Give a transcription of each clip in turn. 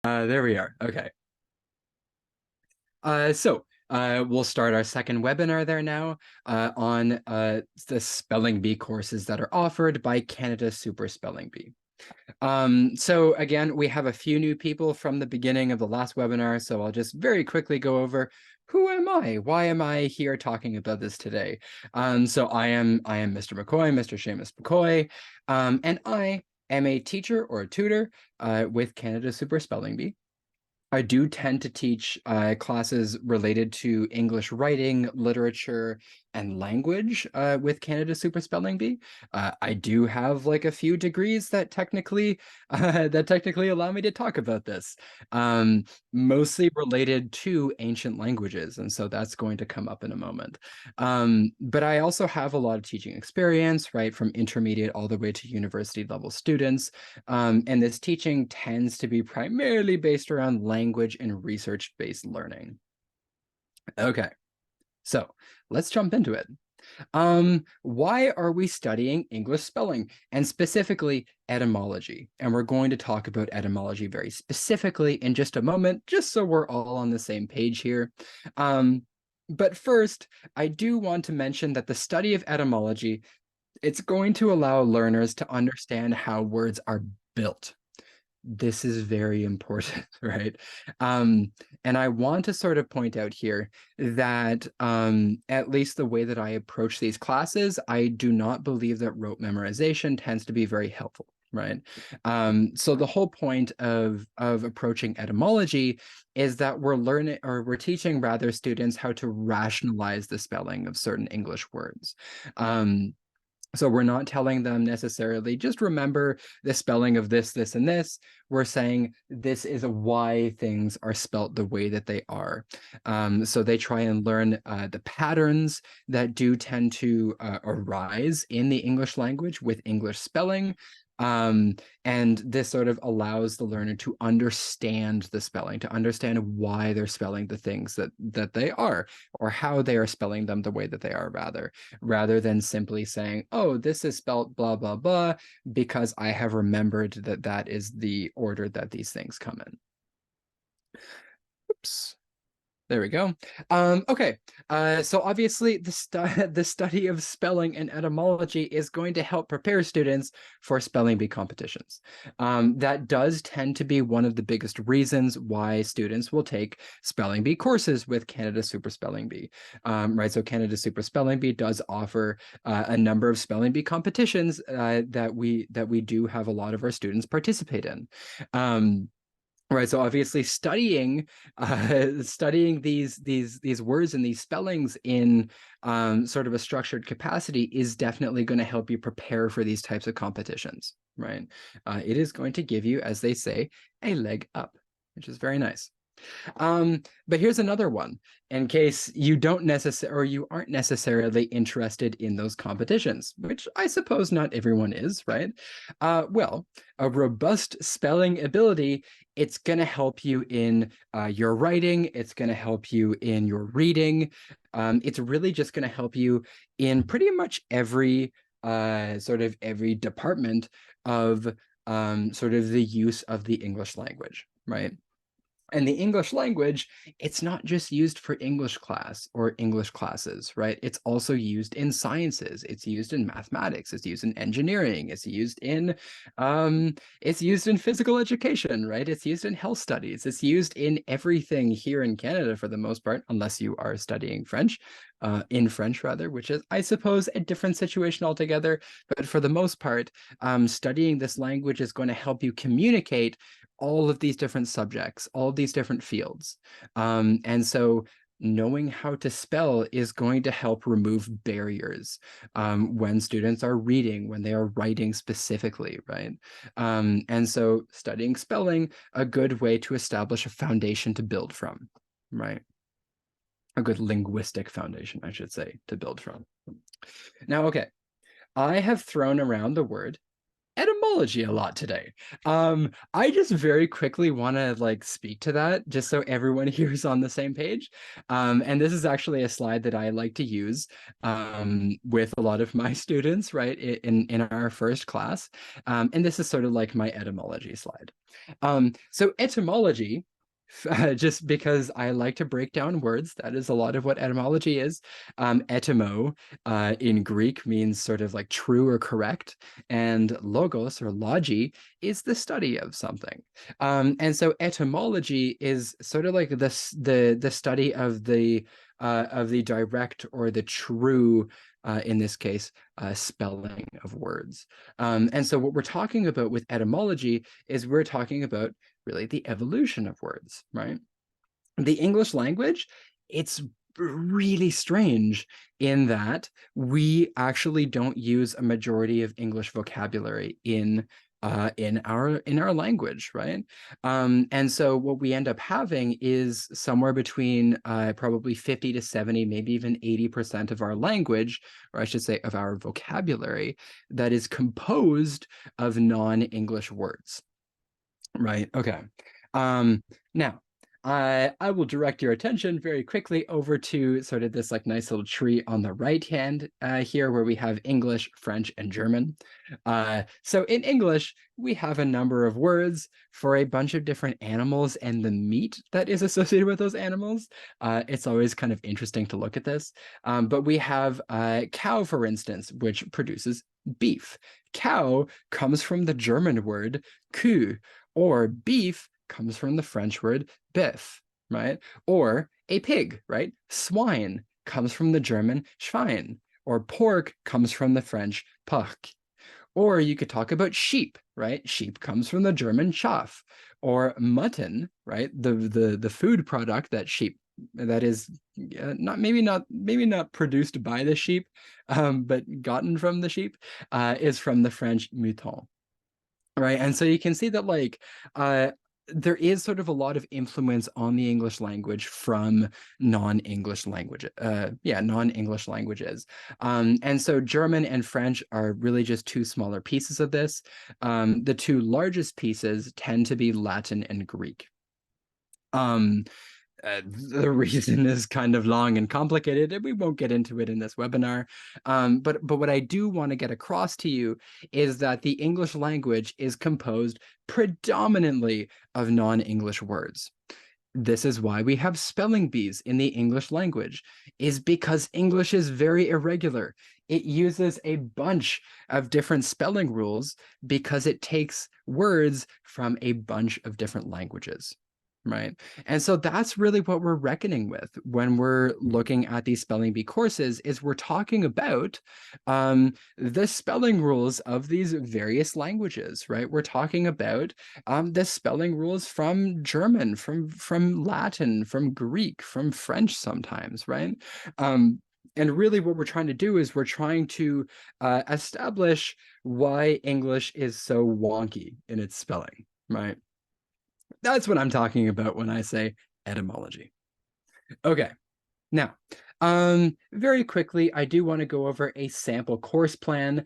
There we are. Okay. We'll start our second webinar there now on the spelling bee courses that are offered by Canada Super Spelling Bee. So again, we have a few new people from the beginning of the last webinar, so I'll just very quickly go over who am I? Why am I here talking about this today? So I am Mr. McCoy, Mr. Seamus McCoy, and I am a teacher or a tutor with Canada Super Spelling Bee. I do tend to teach classes related to English writing, literature, and language with Canada Super Spelling Bee. I do have like a few degrees that technically allow me to talk about this, mostly related to ancient languages, and so that's going to come up in a moment. But I also have a lot of teaching experience, right, from intermediate all the way to university level students. And this teaching tends to be primarily based around language and research-based learning. Okay, so let's jump into it. Why are we studying English spelling and specifically etymology? And we're going to talk about etymology very specifically in just a moment, just so we're all on the same page here. But first, I do want to mention that the study of etymology, it's going to allow learners to understand how words are built. This is very important, right? And I want to sort of point out here that at least the way that I approach these classes, I do not believe that rote memorization tends to be very helpful, right? So the whole point of approaching etymology is that we're learning, or we're teaching rather, students how to rationalize the spelling of certain English words. So we're not telling them necessarily, just remember the spelling of this, this, and this. We're saying this is why things are spelt the way that they are. So they try and learn the patterns that do tend to arise in the English language with English spelling. And this sort of allows the learner to understand the spelling, to understand why they're spelling the things that they are, or how they are spelling them the way that they are, rather than simply saying, oh, this is spelled blah, blah, blah, because I have remembered that that is the order that these things come in. Oops. There we go. Okay, so obviously the study of spelling and etymology is going to help prepare students for spelling bee competitions. That does tend to be one of the biggest reasons why students will take spelling bee courses with Canada Super Spelling Bee. Right, so Canada Super Spelling Bee does offer a number of spelling bee competitions that we do have a lot of our students participate in. Right, so obviously studying these words and these spellings in sort of a structured capacity is definitely going to help you prepare for these types of competitions, right? It is going to give you, as they say, a leg up, which is very nice. But here's another one, in case you don't necessarily, or you aren't necessarily interested in those competitions, which I suppose not everyone is, right? Well, a robust spelling ability, it's going to help you in your writing, it's going to help you in your reading. It's really just going to help you in pretty much every sort of every department of sort of the use of the English language, right? And the English language, it's not just used for English class or English classes, right? It's also used in sciences. It's used in mathematics. It's used in engineering. It's used in physical education, right? It's used in health studies. It's used in everything here in Canada for the most part, unless you are studying French, in French rather, which is, I suppose, a different situation altogether. But for the most part, studying this language is going to help you communicate all of these different subjects, all of these different fields. And so knowing how to spell is going to help remove barriers when students are reading, when they are writing specifically, right? And so studying spelling, a good way to establish a foundation to build from, right? A good linguistic foundation, I should say, to build from. Now, okay, I have thrown around the word etymology a lot today. I just very quickly want to like speak to that just so everyone here is on the same page. And this is actually a slide that I like to use with a lot of my students, right, in our first class. And this is sort of like my etymology slide. So etymology, just because I like to break down words, that is a lot of what etymology is. Etymo in Greek means sort of like true or correct, and logos or logi is the study of something. And so etymology is sort of like the study of the direct or the true, in this case, spelling of words. And so what we're talking about with etymology is we're talking about really the evolution of words, right? The English language, it's really strange in that we actually don't use a majority of English vocabulary in our language, right? And so what we end up having is somewhere between probably 50 to 70, maybe even 80% of our language, or I should say of our vocabulary, that is composed of non-English words. Right. Okay. Now, I will direct your attention very quickly over to sort of this like nice little tree on the right hand here where we have English, French, and German. So in English, we have a number of words for a bunch of different animals and the meat that is associated with those animals. It's always kind of interesting to look at this. But we have cow, for instance, which produces beef. Cow comes from the German word Kuh, or beef comes from the French word bœuf, right? Or a pig, right? Swine comes from the German Schwein, or pork comes from the French Porc. Or you could talk about sheep, right? Sheep comes from the German Schaf, or mutton, right? The food product that sheep that is not produced by the sheep, but gotten from the sheep, is from the French mouton. Right. And so you can see that like there is sort of a lot of influence on the English language from non-English language, non-English languages. And so German and French are really just two smaller pieces of this. The two largest pieces tend to be Latin and Greek. The reason is kind of long and complicated, and we won't get into it in this webinar. But what I do want to get across to you is that the English language is composed predominantly of non-English words. This is why we have spelling bees in the English language, is because English is very irregular. It uses a bunch of different spelling rules because it takes words from a bunch of different languages. Right. And so that's really what we're reckoning with when we're looking at these spelling bee courses is we're talking about the spelling rules of these various languages, right? We're talking about the spelling rules from German, from Latin, from Greek, from French sometimes, right? And really what we're trying to do is we're trying to establish why English is so wonky in its spelling, right? That's what I'm talking about when I say etymology. Okay, now, very quickly, I do want to go over a sample course plan.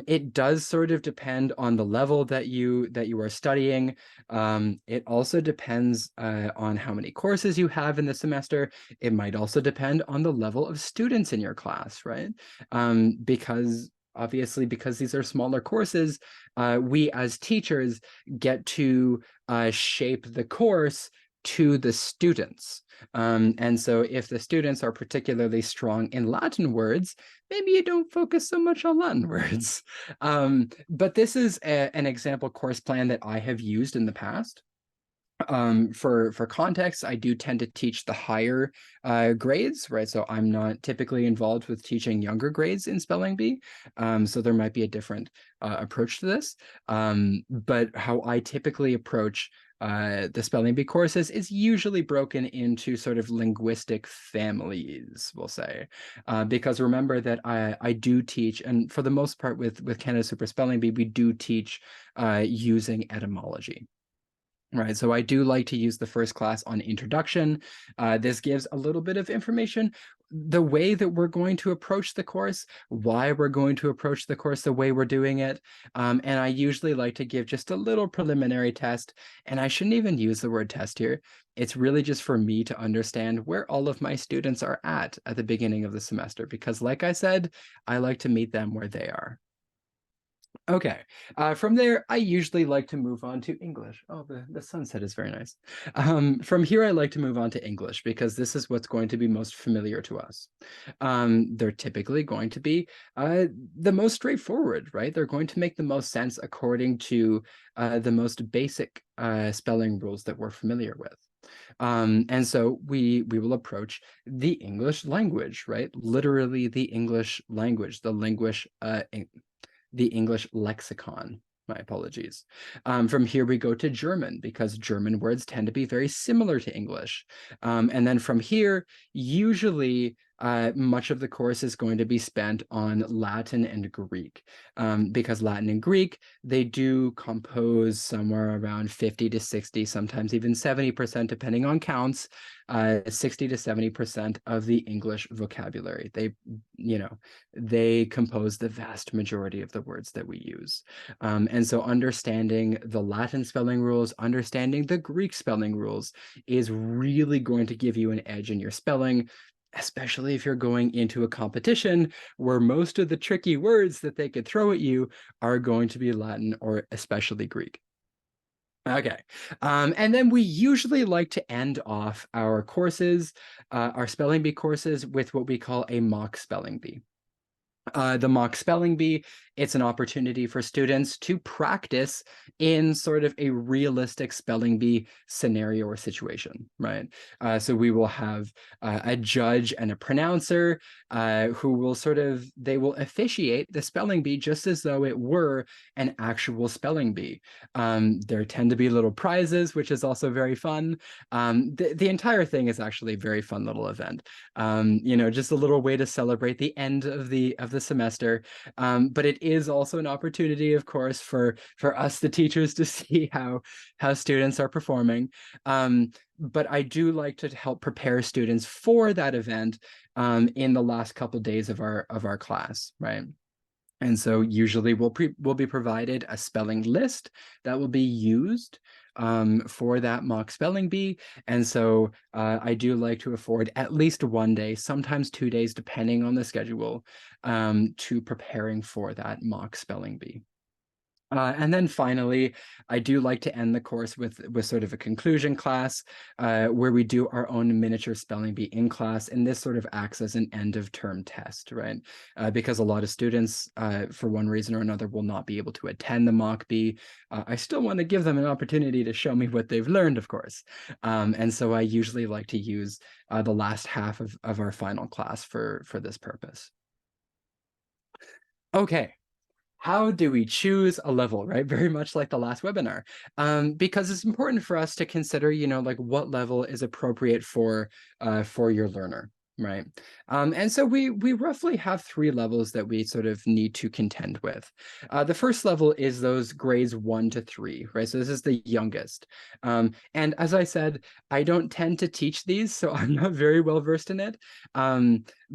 It does sort of depend on the level that you are studying. It also depends on how many courses you have in the semester. It might also depend on the level of students in your class, right? Because obviously, because these are smaller courses, we as teachers get to shape the course to the students. And so if the students are particularly strong in Latin words, maybe you don't focus so much on Latin words. But this is an example course plan that I have used in the past. For context, I do tend to teach the higher grades, right? So I'm not typically involved with teaching younger grades in spelling bee. So there might be a different approach to this. But how I typically approach the spelling bee courses is usually broken into sort of linguistic families, we'll say, because remember that I do teach, and for the most part with Canada Super Spelling Bee, we do teach using etymology. Right, so I do like to use the first class on introduction. This gives a little bit of information. the way that we're going to approach the course, why we're going to approach the course the way we're doing it. And I usually like to give just a little preliminary test, and I shouldn't even use the word test here. It's really just for me to understand where all of my students are at the beginning of the semester, because like I said, I like to meet them where they are. Okay, from there, I usually like to move on to English. Oh, the sunset is very nice. From here, I like to move on to English because this is what's going to be most familiar to us. They're typically going to be the most straightforward, right? They're going to make the most sense according to the most basic spelling rules that we're familiar with. And so we will approach the English language, right? Literally the English language, the English lexicon. My apologies. From here, we go to German because German words tend to be very similar to English. And then from here, usually much of the course is going to be spent on Latin and Greek because Latin and Greek, they do compose somewhere around 50 to 60, sometimes even 70%, depending on counts, 60 to 70% of the English vocabulary. They compose the vast majority of the words that we use. And so understanding the Latin spelling rules, understanding the Greek spelling rules is really going to give you an edge in your spelling, especially if you're going into a competition where most of the tricky words that they could throw at you are going to be Latin or especially Greek. Okay. And then we usually like to end off our courses, our spelling bee courses, with what we call a mock spelling bee. The mock spelling bee, it's an opportunity for students to practice in sort of a realistic spelling bee scenario or situation, right? So we will have a judge and a pronouncer who will they will officiate the spelling bee just as though it were an actual spelling bee. There tend to be little prizes, which is also very fun. The entire thing is actually a very fun little event. Just a little way to celebrate the end of the semester. But it is also an opportunity, of course, for us, the teachers, to see how students are performing. But I do like to help prepare students for that event in the last couple days of our class, right? And so usually we'll be provided a spelling list that will be used for that mock spelling bee. And so I do like to afford at least 1 day, sometimes 2 days, depending on the schedule, to preparing for that mock spelling bee. And then finally, I do like to end the course with sort of a conclusion class where we do our own miniature spelling bee in class. And this sort of acts as an end of term test, right? Because a lot of students, for one reason or another, will not be able to attend the mock bee. I still want to give them an opportunity to show me what they've learned, of course. And so I usually like to use the last half of our final class for this purpose. Okay. How do we choose a level, right? Very much like the last webinar, because it's important for us to consider, like what level is appropriate for your learner, right? And so we roughly have 3 levels that we sort of need to contend with. The first level is those grades 1 to 3, right? So this is the youngest. And as I said, I don't tend to teach these, so I'm not very well versed in it.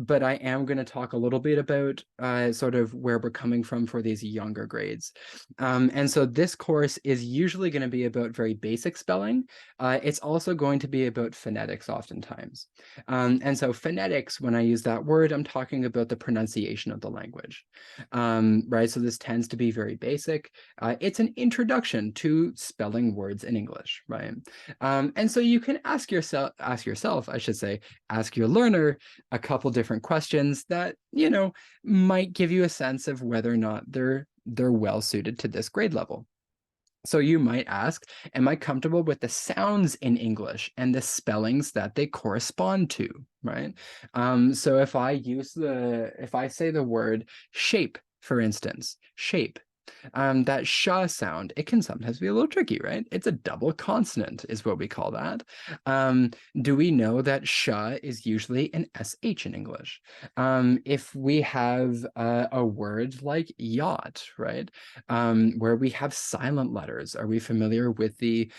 But I am going to talk a little bit about sort of where we're coming from for these younger grades. And so this course is usually going to be about very basic spelling. It's also going to be about phonetics oftentimes. And so phonetics, when I use that word, I'm talking about the pronunciation of the language, right? So this tends to be very basic. It's an introduction to spelling words in English, right? And so you can ask yourself, I should say, ask your learner a couple different questions that, might give you a sense of whether or not they're well suited to this grade level. So you might ask, am I comfortable with the sounds in English and the spellings that they correspond to, right? So if I say the word shape, for instance, shape, that sh sound, it can sometimes be a little tricky, right? It's a double consonant is what we call that. Do we know that sh is usually an sh in English? If we have a word like yacht, right, where we have silent letters, are we familiar with the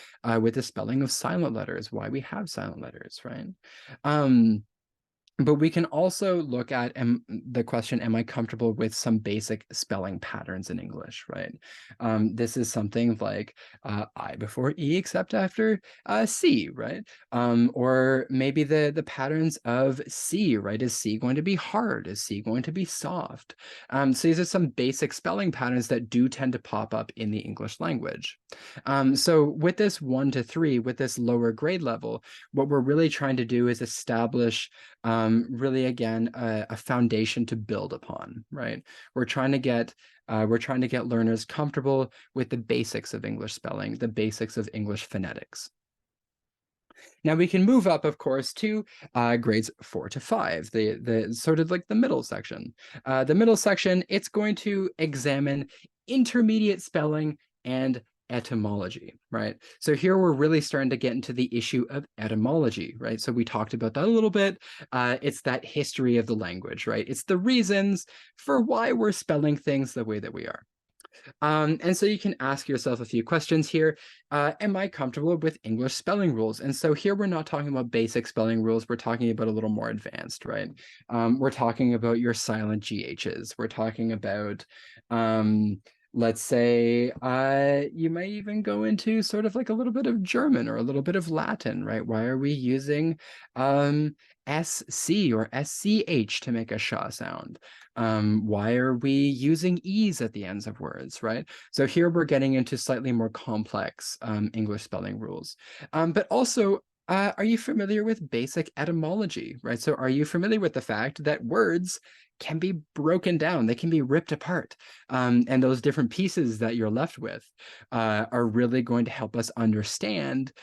spelling of silent letters? Why we have silent letters, right? But we can also look at the question, am I comfortable with some basic spelling patterns in English, right? This is something like I before E except after C, right? Or maybe the patterns of C, right? Is C going to be hard? Is C going to be soft? So these are some basic spelling patterns that do tend to pop up in the English language. So with this 1 to 3, with this lower grade level, what we're really trying to do is establish really again a foundation to build upon, right? We're trying to get learners comfortable with the basics of English spelling, the basics of English phonetics. Now we can move up, of course, to grades 4 to 5, the sort of like the middle section. The middle section, it's going to examine intermediate spelling and etymology, right? So here we're really starting to get into the issue of etymology, right? So we talked about that a little bit. It's that history of the language, right? It's the reasons for why we're spelling things the way that we are. And so you can ask yourself a few questions here. Am I comfortable with English spelling rules? And so here we're not talking about basic spelling rules. We're talking about a little more advanced, right? We're talking about your silent GHs. We're talking about, let's say, you might even go into sort of like a little bit of German or a little bit of Latin, right? Why are we using SC or SCH to make a sh sound? Why are we using e's at the ends of words, right? So here we're getting into slightly more complex English spelling rules. But also, are you familiar with basic etymology, right? So are you familiar with the fact that words can be broken down, they can be ripped apart, and those different pieces that you're left with are really going to help us understand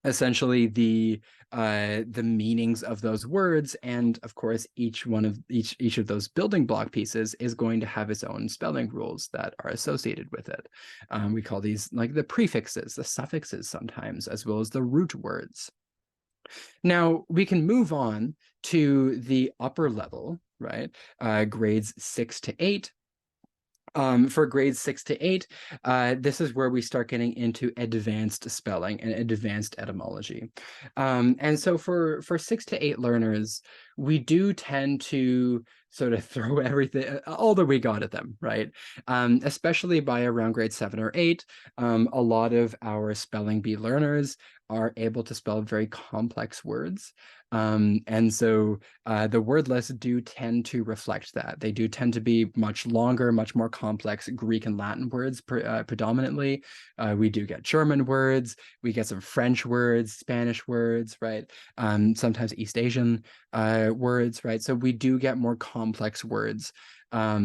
essentially the meanings of those words, and of course each of those building block pieces is going to have its own spelling rules that are associated with it. We call these like the prefixes, the suffixes sometimes, as well as the root words. Now we can move on to the upper level, right? Grades 6 to 8. For grades 6 to 8, this is where we start getting into advanced spelling and advanced etymology. And so for 6 to 8 learners, we do tend to sort of throw everything, all that we got at them, right? Especially by around grade 7 or 8, a lot of our spelling bee learners are able to spell very complex words. And so the word lists do tend to reflect that. They do tend to be much longer, much more complex Greek and Latin words predominantly. We do get German words, we get some French words, Spanish words, right? Sometimes East Asian words, right? So we do get more complex words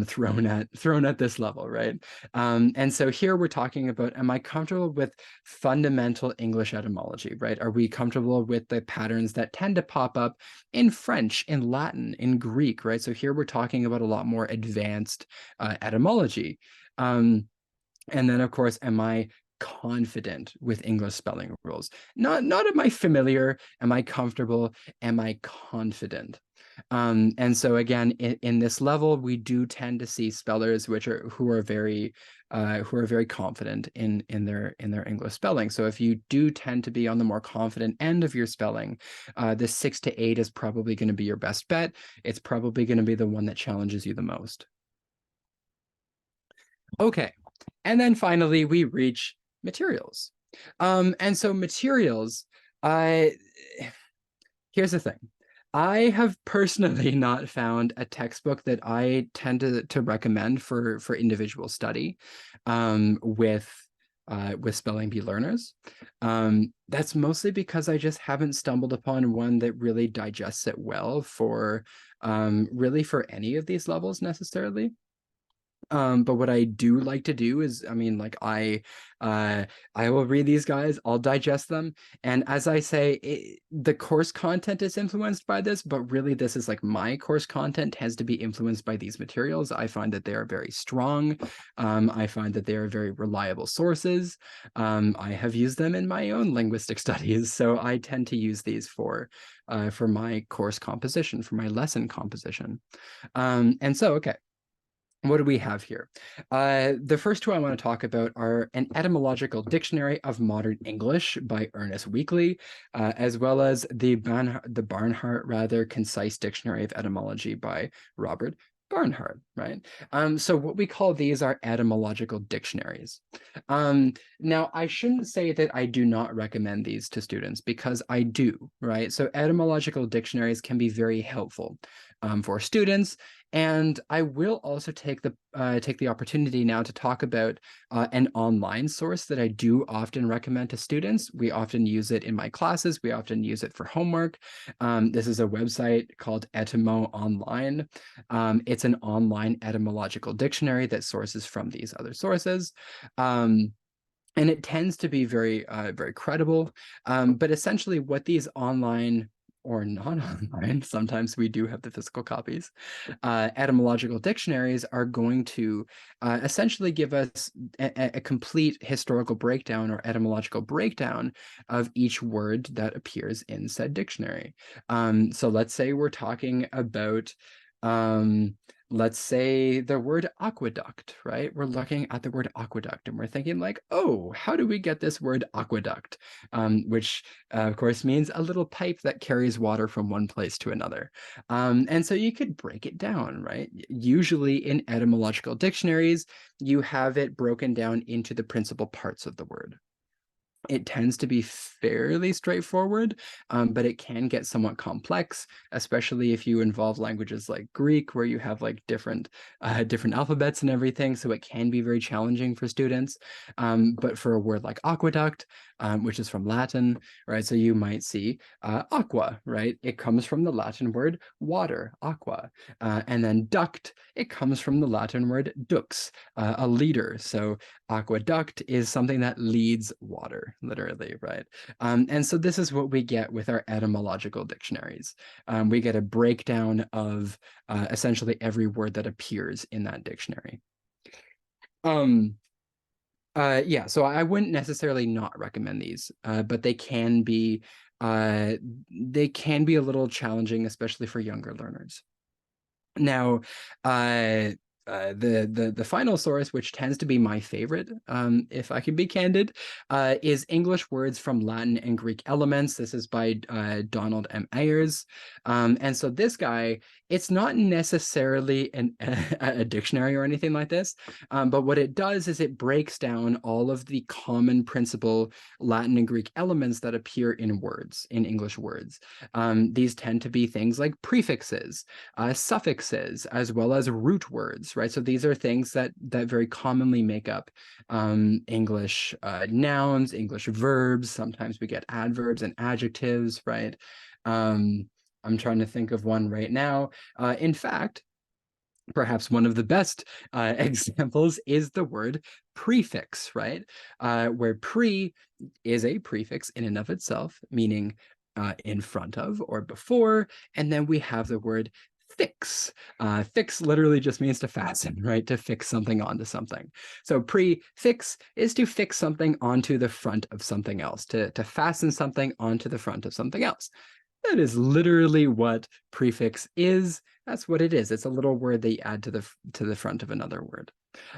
thrown at this level, right? And so here we're talking about, am I comfortable with fundamental English etymology, right? Are we comfortable with the patterns that tend to pop up in French, in Latin, in Greek, right? So here we're talking about a lot more advanced etymology. And then, of course, am I confident with English spelling rules? Not am I familiar, am I comfortable, am I confident? And so again, in this level, we do tend to see spellers who are very confident in their English spelling. So if you do tend to be on the more confident end of your spelling, the 6 to 8 is probably going to be your best bet. It's probably going to be the one that challenges you the most. Okay, and then finally we reach materials. And so materials, here's the thing. I have personally not found a textbook that I tend to recommend for individual study with spelling bee learners. That's mostly because I just haven't stumbled upon one that really digests it well for really for any of these levels necessarily. But what I do like to do is, I mean, like I will read these guys, I'll digest them, and as I say, the course content is influenced by this, but really this is like my course content tends to be influenced by these materials. I find that they are very strong. I find that they are very reliable sources. I have used them in my own linguistic studies, so I tend to use these for my course composition, for my lesson composition. And so, okay. What do we have here? The first two I want to talk about are an etymological dictionary of modern English by Ernest Weekly, as well as the Barnhart rather concise dictionary of etymology by Robert Barnhart, right? So what we call these are etymological dictionaries. Now, I shouldn't say that I do not recommend these to students because I do, right? So etymological dictionaries can be very helpful for students. And I will also take the opportunity now to talk about an online source that I do often recommend to students. We often use it in my classes. We often use it for homework. This is a website called Etymo Online. It's an online etymological dictionary that sources from these other sources. And it tends to be very, very credible. But essentially what these online or not online, sometimes we do have the physical copies, etymological dictionaries are going to essentially give us a complete historical breakdown or etymological breakdown of each word that appears in said dictionary. So let's say we're talking about let's say the word aqueduct, right? We're looking at the word aqueduct and we're thinking like, oh, how do we get this word aqueduct? Which of course means a little pipe that carries water from one place to another. And so you could break it down, right? Usually in etymological dictionaries, you have it broken down into the principal parts of the word. It tends to be fairly straightforward, but it can get somewhat complex, especially if you involve languages like Greek, where you have like different alphabets and everything. So it can be very challenging for students. But for a word like aqueduct, which is from Latin, right? So you might see aqua, right? It comes from the Latin word water, aqua. And then duct, it comes from the Latin word dux, a leader. So aqueduct is something that leads water, literally, right? And so this is what we get with our etymological dictionaries. We get a breakdown of essentially every word that appears in that dictionary. Um, yeah, so I wouldn't necessarily not recommend these, but they can be a little challenging, especially for younger learners. Now, the final source, which tends to be my favorite, if I can be candid, is English Words from Latin and Greek Elements. This is by Donald M. Ayers. And so this guy, it's not necessarily a dictionary or anything like this, but what it does is it breaks down all of the common principal Latin and Greek elements that appear in words, in English words. These tend to be things like prefixes, suffixes, as well as root words, right? So these are things that very commonly make up English nouns, English verbs. Sometimes we get adverbs and adjectives, right? I'm trying to think of one right now. In fact, perhaps one of the best examples is the word prefix, right? Where pre is a prefix in and of itself, meaning in front of or before, and then we have the word fix. Fix literally just means to fasten, right? To fix something onto something. So prefix is to fix something onto the front of something else, to fasten something onto the front of something else. That is literally what prefix is. That's what it is. It's a little word they add to the front of another word.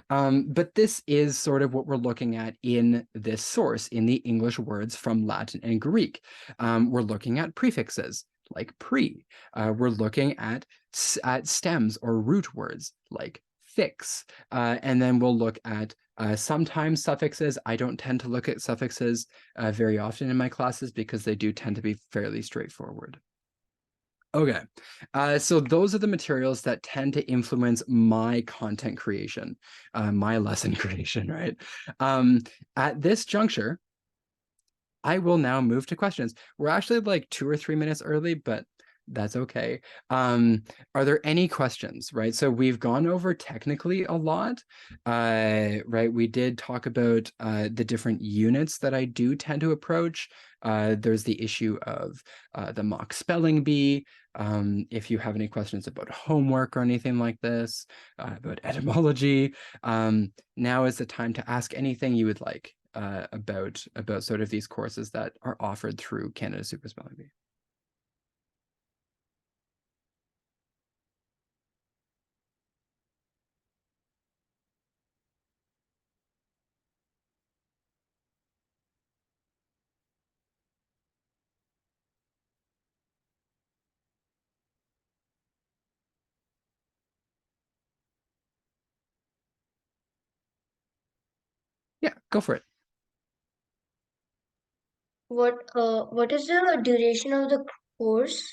But this is sort of what we're looking at in this source, in the English words from Latin and Greek. We're looking at prefixes like pre. We're looking at stems or root words like fix. And then we'll look at sometimes suffixes. I don't tend to look at suffixes very often in my classes because they do tend to be fairly straightforward. Okay, so those are the materials that tend to influence my content creation, my lesson creation, right? At this juncture, I will now move to questions. We're actually like 2 or 3 minutes early, but that's okay. Are there any questions, right? So we've gone over technically a lot, right? We did talk about the different units that I do tend to approach. There's the issue of the mock spelling bee. If you have any questions about homework or anything like this, about etymology, now is the time to ask anything you would like about sort of these courses that are offered through Canada Super Spelling Bee. Yeah, go for it. What is the duration of the course?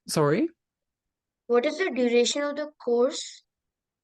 Sorry. What is the duration of the course?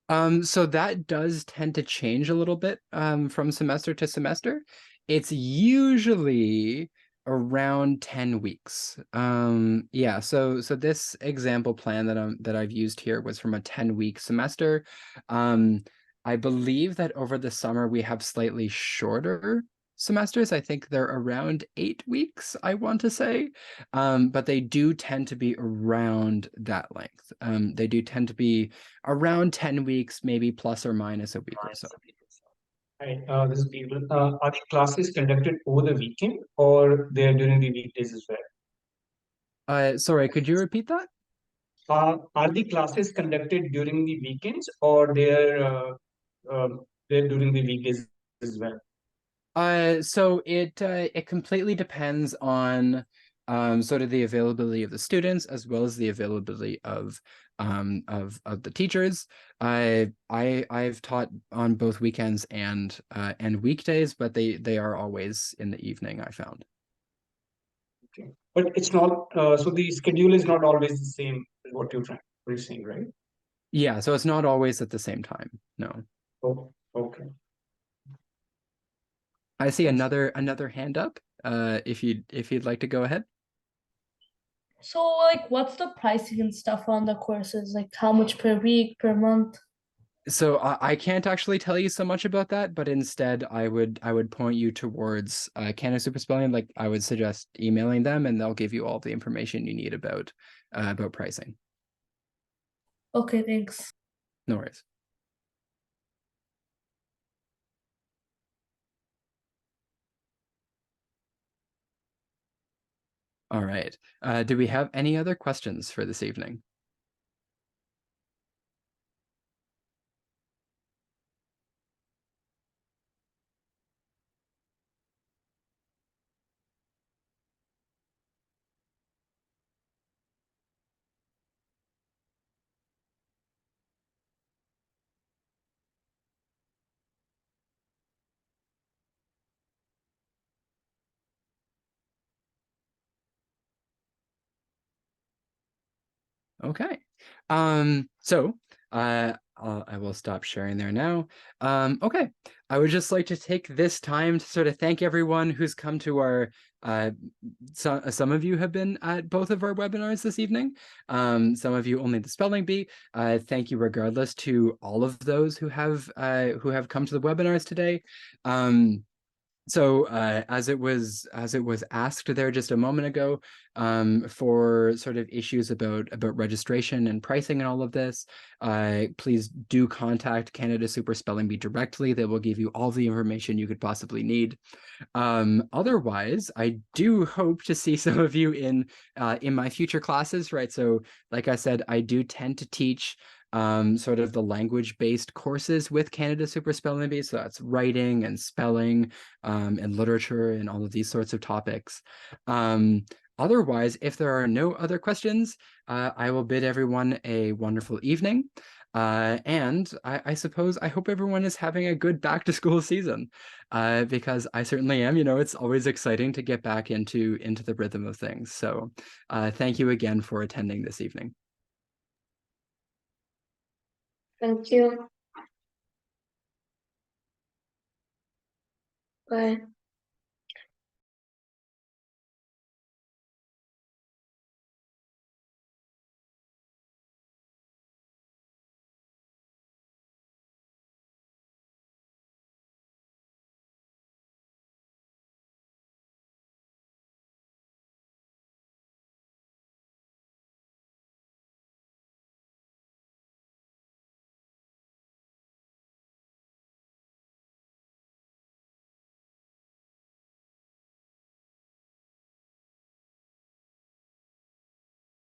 So that does tend to change a little bit from semester to semester. It's usually around 10 weeks. Yeah, so this example plan that I've used here was from a 10-week semester. Um, I believe that over the summer we have slightly shorter semesters. I think they're around 8 weeks, I want to say. But they do tend to be around that length. They do tend to be around 10 weeks, maybe plus or minus a week or so. Hi, this is Gabriel. Are the classes conducted over the weekend or they're during the weekdays as well? Sorry, could you repeat that? Are the classes conducted during the weekends or they're during the weekdays as well? So it completely depends on sort of the availability of the students as well as the availability of the teachers. I've taught on both weekends and weekdays, but they are always in the evening, I found. Okay. But it's not, so the schedule is not always the same as what you're saying, right? Yeah, so it's not always at the same time. No. Oh, okay. I see Thanks. another hand up. If you'd like to go ahead. So, like, what's the pricing and stuff on the courses? Like, how much per week, per month? So I can't actually tell you so much about that, but instead I would point you towards Canada Super Spelling. Like I would suggest emailing them, and they'll give you all the information you need about pricing. Okay, thanks. No worries. All right. Do we have any other questions for this evening? Okay. So I will stop sharing there now. Okay. I would just like to take this time to sort of thank everyone who's come to our some of you have been at both of our webinars this evening. Some of you only the spelling bee. Thank you regardless to all of those who have come to the webinars today. So as it was asked there just a moment ago, for sort of issues about registration and pricing and all of this, please do contact Canada Super Spelling Bee directly. They will give you all the information you could possibly need. Otherwise, I do hope to see some of you in my future classes, right? So like I said, I do tend to teach sort of the language-based courses with Canada Super Spelling Bee. So that's writing and spelling and literature and all of these sorts of topics. Otherwise, if there are no other questions, I will bid everyone a wonderful evening. And I suppose I hope everyone is having a good back to school season, because I certainly am. You know, it's always exciting to get back into the rhythm of things. So thank you again for attending this evening. Thank you. Bye.